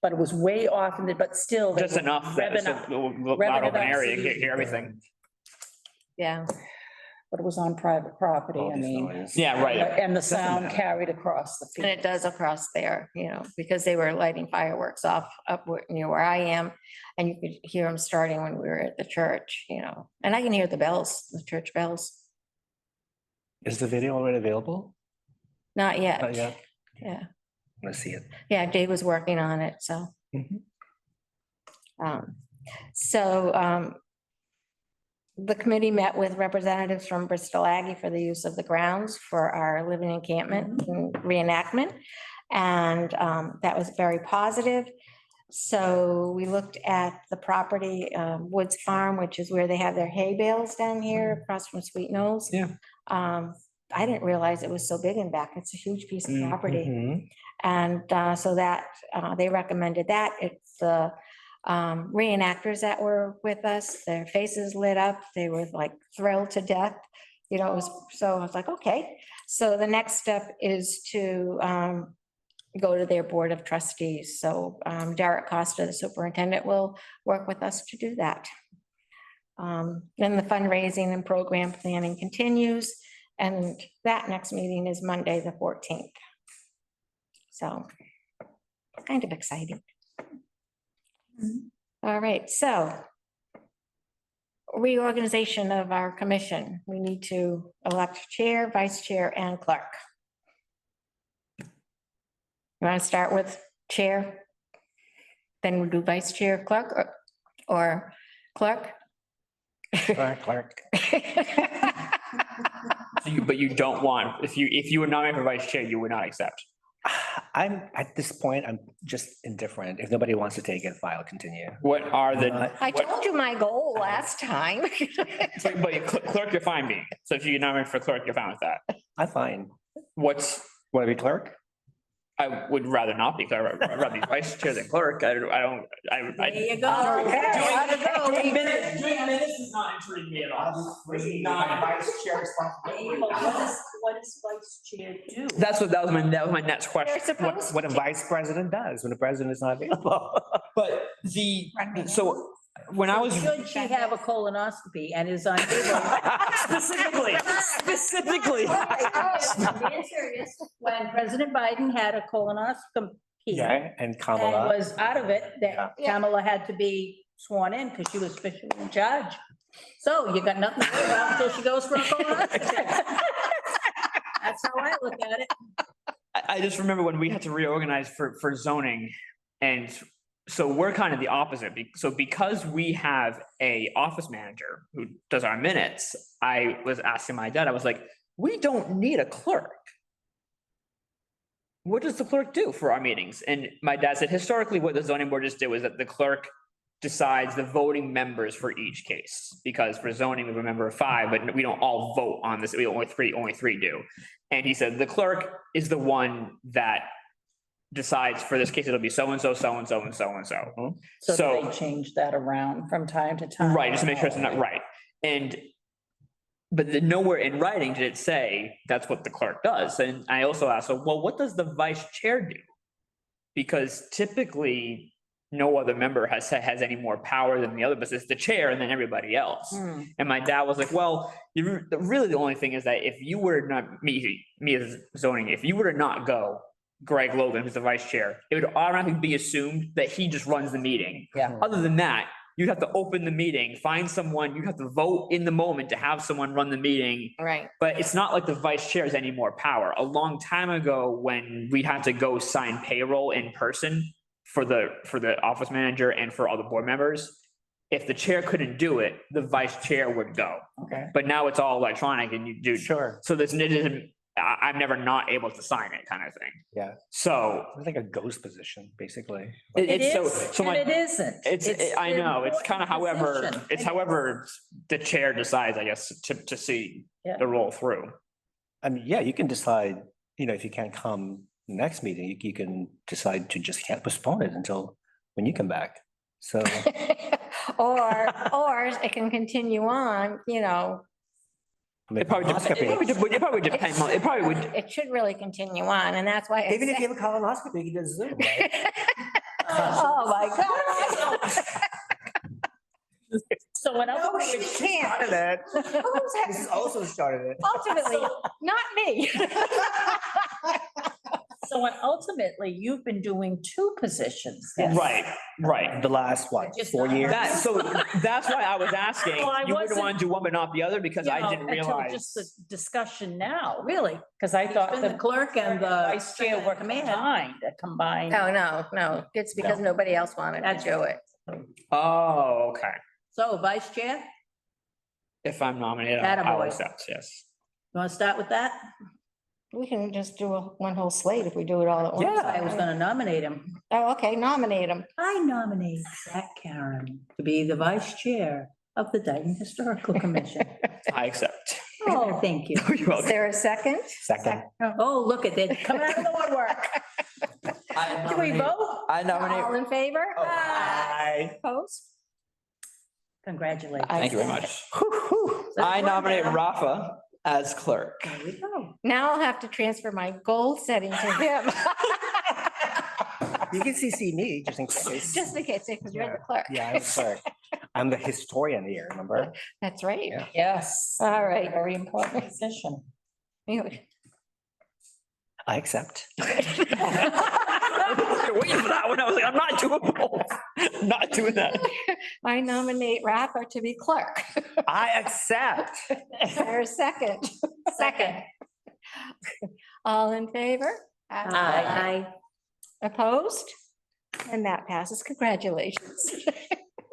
But it was way off in the, but still. they Just were enough that it's revving a up, loud revving it open up so area, you you could hear everything. Yeah, But it was on private property, All I this mean. noise. Yeah, right. And the Doesn't sound matter. carried across the and it field. does across there, you know, because they were lighting fireworks off up near where I am. And you could hear them starting when we were at the church, you know, and I can hear the bells, the church bells. Is the video already available? Not Not yet. yet. Yeah, Let's see it. yeah, Dave was working on it, so. Mhm. So the committee met with representatives from Bristol Aggie for the use of the grounds for our living encampment and reenactment. And that was very positive. So we looked at the property, Woods Farm, which is where they have their hay bales down here across from Sweet Knolls. Yeah. I didn't realize it was so big and back. It's a huge piece of property. Mhm. And so that, they recommended that. It's the reenactors that were with us, their faces lit up. They were like thrilled to death. You know, it was, so I was like, okay. So the next step is to go to their Board of Trustees. So Derek Costa, the superintendent, will work with us to do that. Then the fundraising and program planning continues. And that next meeting is Monday, the 14th. So kind of exciting. All right, so reorganization of our commission. We need to elect chair, vice chair, and clerk. You want to start with chair? Then we'll do vice chair, clerk, or clerk? Clark. But you don't want, if you were nominated for vice chair, you would not accept. I'm, at this point, I'm just indifferent. If nobody wants to take it, file, continue. What are the, I told you my goal last time. but clerk, you're fine being. So if you get nominated for clerk, you're fine with that. I'm fine. What's, Want to be clerk? I would rather not be clerk, I'd rather be vice chair than clerk. I don't, There you go. Doing minutes is not intriguing me at all. Not vice chair responsibility. What does vice chair do? That was my next question. They're supposed What a vice president does when the president is not available. But so when I was. Should she have a colonoscopy and is unable? Specifically. The answer is, when President Biden had a colonoscopy Yeah, and and Kamala. was out of it, that Yeah. Kamala had to be sworn in because she was officially in charge. So you got nothing to worry about until she goes for a colonoscopy. That's how I look at it. I just remember when we had to reorganize for zoning, and so we're kind of the opposite. So because we have a office manager who does our minutes, I was asking my dad, I was like, we don't need a clerk. What does the clerk do for our meetings? And my dad said, historically, what the zoning board just did was that the clerk decides the voting members for each case. Because for zoning, we have a member of 5, but we don't all vote on this. We only three do. And he said the clerk is the one that decides for this case, it'll be so-and-so, so-and-so, and so-and-so. So So- they change that around from time to time. Right, just to make sure it's not right. And, but then nowhere in writing did it say that's what the clerk does. And I also asked, so, well, what does the vice chair do? Because typically, no other member has any more power than the other, but it's the chair and then everybody else. Hmm. And my dad was like, well, really the only thing is that if you were to not, me as zoning, if you were to not go, Greg Logan, who's the vice chair, it would automatically be assumed that he just runs the meeting. Yeah. Other than that, you'd have to open the meeting, find someone, you have to vote in the moment to have someone run the meeting. Right. But it's not like the vice chair has any more power. A long time ago, when we had to go sign payroll in person for the office manager and for all the board members, if the chair couldn't do it, the vice chair would go. Okay. But now it's all electronic and you do. Sure. So this, it isn't, I'm never not able to sign it kind of thing. Yeah. So It's like a ghost position, basically. it's so, is, so and my, it isn't. I know, it's kind of important however, position. it's however the chair decides, I guess, to see Yeah. the roll through. I mean, yeah, you can decide, if you can't come next meeting, you can decide to just can't postpone it until when you come back. So, Or it can continue on, It probably depends on, it probably would, it should really continue on, and that's why. I even if said- you have a colonoscopy, you can do Zoom, right? Oh, my God. So when No, ultimately, she can't. This is also started it. Ultimately, not me. so when ultimately you've been doing 2 positions. then. right. The last, what, Just 4 not- years? So that's why I was asking, Well, I you wouldn't wasn't- want to do one but not the other, because You I know, didn't until realize. Just the discussion now, Really? because I thought The the clerk and the vice chair were combined. No, it's because nobody else wanted to That's- do it. Oh, okay. So vice chair, If I'm nominated, I'll Attaboy. accept, yes. you want to start with that? We can just do one whole slate if we do it all at once. I was gonna nominate him. Oh, okay, nominate him. I nominate Zach Karen to be the vice chair of the Dayton Historical Commission. I accept. Oh, thank you. You're Is welcome. there a second? Second. Oh, look at that, coming out of the woodwork. Can we vote? I nominate. All in favor? Oh, Aye. Opposed? Congratulations. Thank you very much. I nominate Rafa as clerk. There we go. Now I'll have to transfer my goal setting to him. You can CC me, just in case. Just in case, because you're the clerk. Yeah, I'm sorry. I'm the historian here, remember? That's right. Yeah. Yes. All right. Very important position. Anyway. I accept. You're waiting for that one. I was like, I'm not doing both. Not doing that. I nominate Rafa to be clerk. I accept. Is there a second? Second. All in favor? Aye. Opposed? And that passes. Congratulations.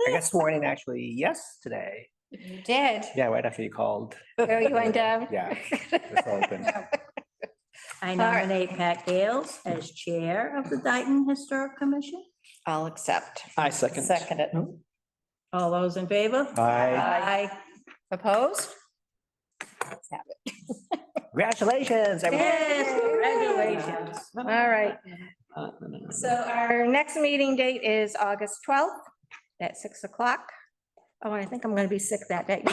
I got sworn in actually yesterday. You did. Yeah, right after you called. Oh, you went down? Yeah. That's all good. I nominate Pat Gales as chair of the Dayton Historic Commission. I'll accept. I second. Second it. All those in favor? Aye. Opposed? Let's have it. Congratulations, everyone. Yes, congratulations. All right. So our next meeting date is August 12th at 6 o'clock. Oh, and I think I'm going to be sick that day.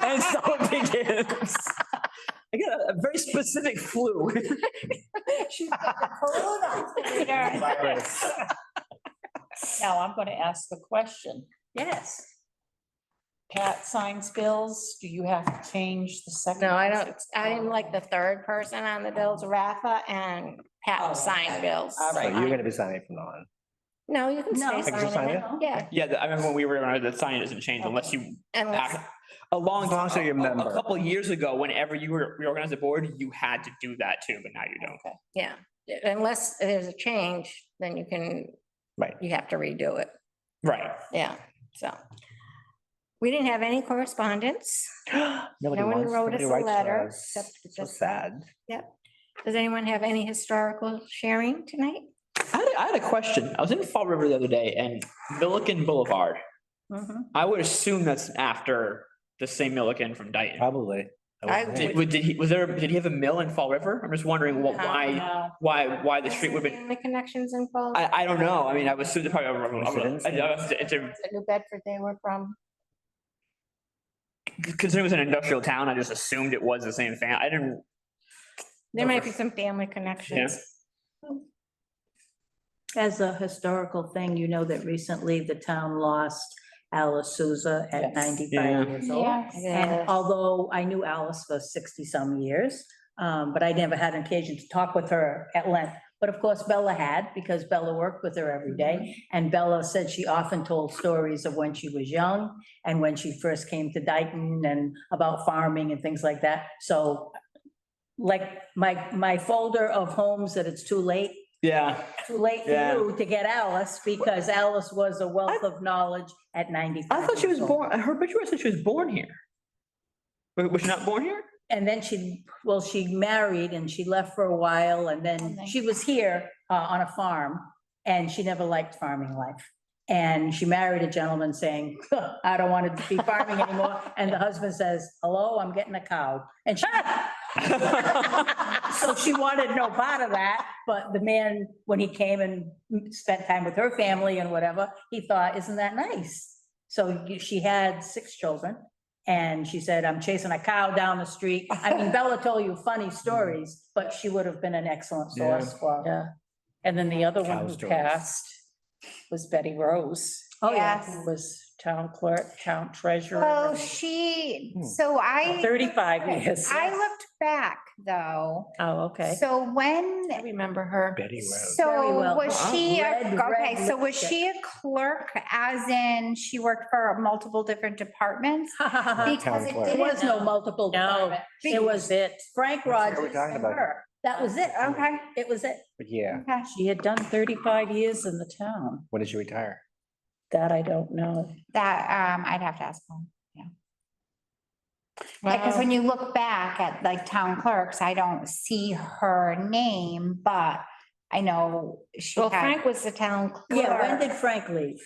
And so it begins. I got a very specific flu. She's got the coronavirus. Virus. Now I'm going to ask the question. Yes. Pat signs bills. Do you have to change the second? No, I don't. I'm like the third person on the bills, Rafa and Pat will sign bills. All So right. you're gonna be signing from now on. No, you can No. stay I can just sign signing it? it. Yeah. Yeah, I remember when we were, the sign doesn't change unless you Unless, act. A long, As long as you're a member. a couple of years ago, whenever you were reorganized the board, you had to do that too, but now you don't. yeah, unless there's a change, then you can, Right. you have to redo it. Right. Yeah, so. We didn't have any correspondence. Nobody No one wants- wrote us nobody a writes to letter, us. except So just- sad. Does anyone have any historical sharing tonight? I I had a question. I was in Fall River the other day and Milliken Boulevard. Mhm. I would assume that's after the same Milliken from Dayton. Probably. I would would- think. Did he have a mill in Fall River? I'm just wondering No. why the street would be, Family connections involved. I don't know. I mean, I was assuming probably, Coincidence? it's a, New Bedford they were from. considering it was an industrial town, I just assumed it was the same I didn't, There might be some family connections. As a historical thing, you know that recently the town lost Alice Souza at Yes. 95 years old. And although I knew Alice for 60-some years, but I never had an occasion to talk with her at length. But of course Bella had, because Bella worked with her every day. And Bella said she often told stories of when she was young and when she first came to Dayton and about farming and things like that. So like my folder of homes that it's too late for Yeah. you to get Alice, because Alice was a wealth of knowledge at 95. I thought she was years old. born, I heard Bridgewater said she was born here. Was she not born here? And then she married and she left for a while, and then she was here on a farm, and she never liked farming life. And she married a gentleman saying, I don't want to be farming anymore. And the husband says, hello, I'm getting a cow. And she, so she wanted no part of that, but the man, when he came and spent time with her family and whatever, he thought, isn't that nice? So she had 6 children, and she said, I'm chasing a cow down the street. I mean, Bella told you funny stories, but she would have been an excellent source for. Yeah. And then the other one Cow who stories. passed was Betty Rose, Oh, yeah. Yes. who was town clerk, town treasurer. Well, and so I. 35 years. I looked back though. Oh, okay. So when, I remember her. Betty Rose. Very so well. was she, Red okay, so was lipstick. she a clerk as in she worked for multiple different departments? Because it clerk. There was no multiple No, department. It was it. Frank That's what we're Rogers talking and about. her. That was it. Okay, It was it. But yeah, okay. She had done 35 years in the town. when did you retire? That I don't know. That, I'd have to ask them, yeah. Because when you look back at like town clerks, I don't see her name, but I know she Well, had. Frank was the town Yeah, when clerk. did Frank leave?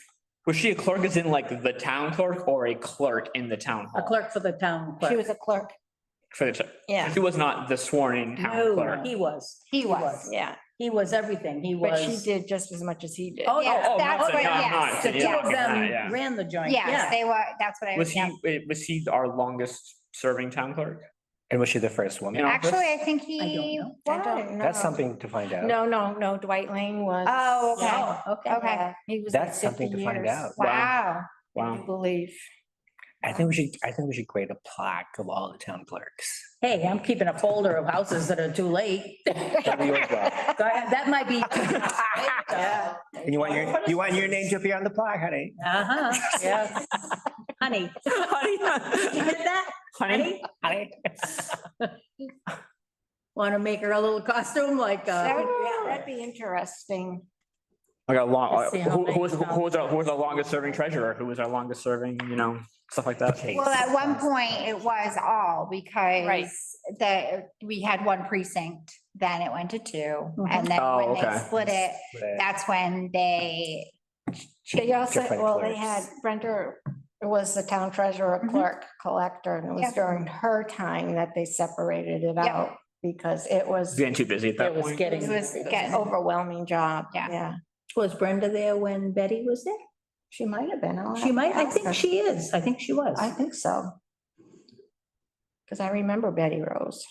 Was she a clerk as in like the town clerk or a clerk in the town A hall? clerk for the town She clerk. was a clerk. For the, Yeah. she was not the sworn in town No, clerk. he was. He was. Yeah, He was everything. He but she was. did just as much as he did. Oh, Yeah, oh, that's not what, the- not- yes. not The the- two yeah, of them yeah. ran the joint. Yes, Yeah. they were, that's what I Was was, he, yeah. was he our longest serving town clerk? And was she the first woman? Yeah. Actually, I think I he don't know. I don't was. know. That's something to find out. No, Dwight Lane was. Oh, okay. Oh, okay. Okay, He was like That's something 50 to find years, out. wow. I Wow. believe. I think we should create a plaque of all the town clerks. Hey, I'm keeping a folder of houses that are too late. That'd be yours, Bob. That might be. Yeah. And you want your name to appear on the plaque, honey? Uh-huh, yes. Honey. You get that? Honey, Want to make her a little costume like, That'd be interesting. I got long, Let's see how who was, many who was our longest serving treasurer? Who was our longest serving, stuff like that? Well, at one point it was all Right. because we had one precinct, then it went to 2. And then Oh, when they okay. split it, that's when they. They also, Different well, they clerks. had Brenda was the town treasurer, clerk, collector, and it was Yep. during her time that they separated it Yep. out because it was, Getting too busy at that It was point. getting. It was getting overwhelming job. Yeah. Yeah, was Brenda there when Betty was there? she might have been. I'll She have to might, I ask think her. she is. I think she was. I think so. Because I remember Betty Rose.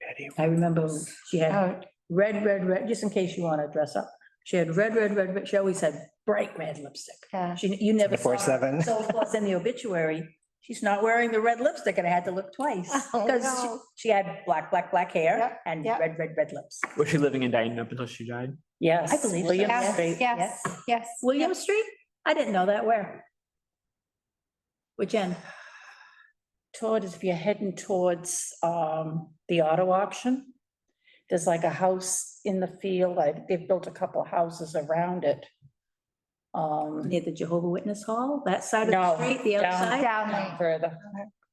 Betty. I remember she had Oh, red, just in case you want to dress up. She had red. She always had bright red lipstick. yeah. You never saw her. 24/7. So plus in the obituary, she's not wearing the red lipstick, and I had to look twice. Oh, Because no. she had black hair Yep, and yep. red lips. Was she living in Dayton up until she died? Yes. I believe so. William Yes, Street. yes, yes. William Street? I didn't know that. Where? Which end? Towards, if you're heading towards the auto auction, there's like a house in the field. They've built a couple of houses around it. Near the Jehovah Witness Hall? That side of the No, street, the down. outside? Down there, Further.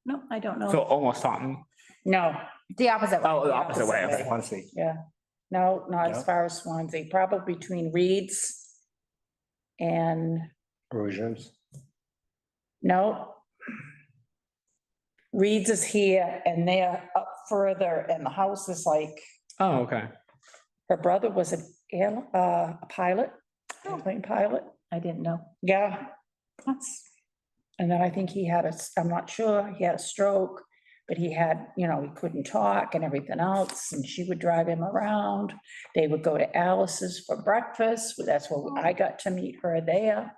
No, I don't So know. almost Taunton. No, the opposite way. Oh, the opposite way. opposite okay. I want to see. yeah. No, not as No? far as Swansea, probably between Reed's and, Erosions. no. Reed's is here and they're up further and the house is like, Oh, okay. her brother was a pilot, airplane pilot. I didn't know. Yeah. That's, And then I think he had I'm not sure, he had a stroke, but he had, he couldn't talk and everything else, and she would drive him around. They would go to Alice's for breakfast. That's where I got to meet her there.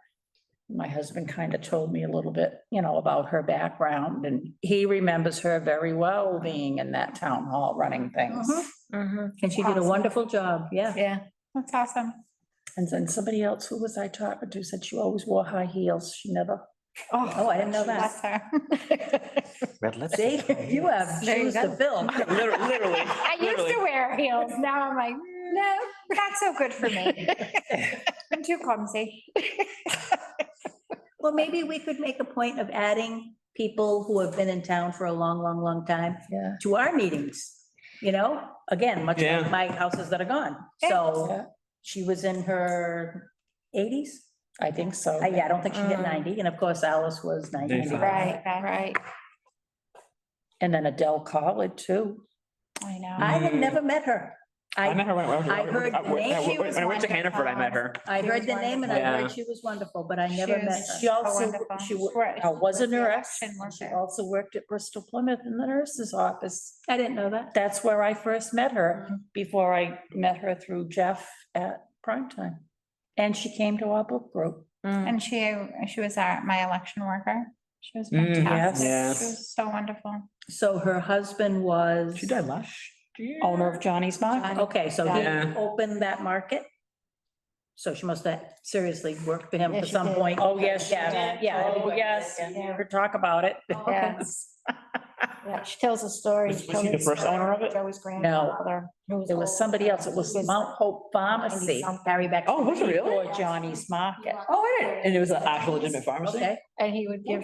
My husband kind of told me a little bit, about her background, and he remembers her very well being in that town hall running things. And she did a wonderful job, yeah. Yeah. that's awesome. And then somebody else, who was I talking to, said she always wore high heels. She never. Oh, I didn't know Bless that. her. Red See, lipstick. you have There you shoes to go. fill. Literally. I used to wear heels. Now I'm like, no, not so good for me. I'm too clumsy. Well, maybe we could make a point of adding people who have been in town for a long, long, long time Yeah. to our meetings. Again, much Yeah. like my houses that are gone. Yeah. So she was in her 80s. I think so. Yeah, I don't think she hit 90. And of course, Alice was 90. 95. Right, right. Right. And then Adele Collard too. I know. I had never met her. I met her when I heard the name. She was when I went to wonderful. Hannaford, I met her. I She heard was the name and I wonderful. heard she was wonderful, but I She never met was- her. She also, wonderful. she Right. was a nurse. Election worker. She also worked at Bristol Plymouth in the nurse's office. I didn't know that. That's where I first met her, before I met her through Jeff at Primetime. And she came to our book group. And she was my election worker. She was Mm, fantastic. yes. She was so wonderful. So her husband was. She died last year. Owner of Johnny's Market. Okay, so he Yeah. opened that market? So she must have seriously worked for him Yeah, for she some did. point. Oh, yes, she Yeah, did. yeah. Oh, yes, you hear her talk about it. Oh, okay. Yes. Yeah, she tells a story. Was she the first owner of it? Joey's grandfather. It was somebody else. It was Mount Hope Pharmacy. Carry back. Oh, was it really? Or Johnny's Market. Oh, I didn't. And it was an actual legitimate pharmacy? Okay. And he would give